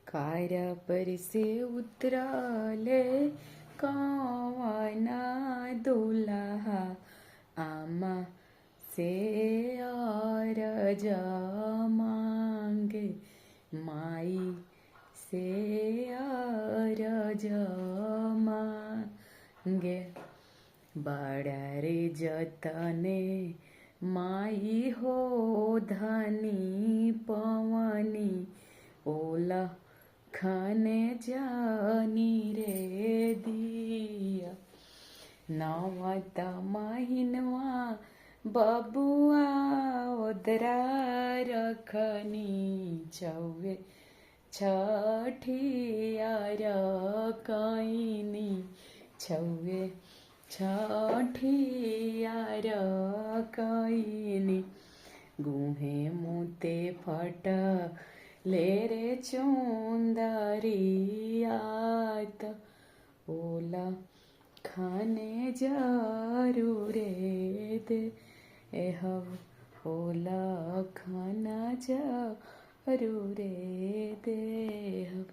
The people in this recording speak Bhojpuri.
कार्य पर से उतरले कवना दुल्हा आमा से अरज मांगे माई से अरज मांगे बड़ा रे जतने माई हो धनी पवनी ओला खाने जानी रे दिया नवता महिनवा बबुआ ओदरा रखनी चौवे छठियार कईनी छौवे छठियार कईनी गुहे मुते फट ले रे चुंदरियात ओला खाने जरूरे दे हव ओला खाना जरूरे दे हव।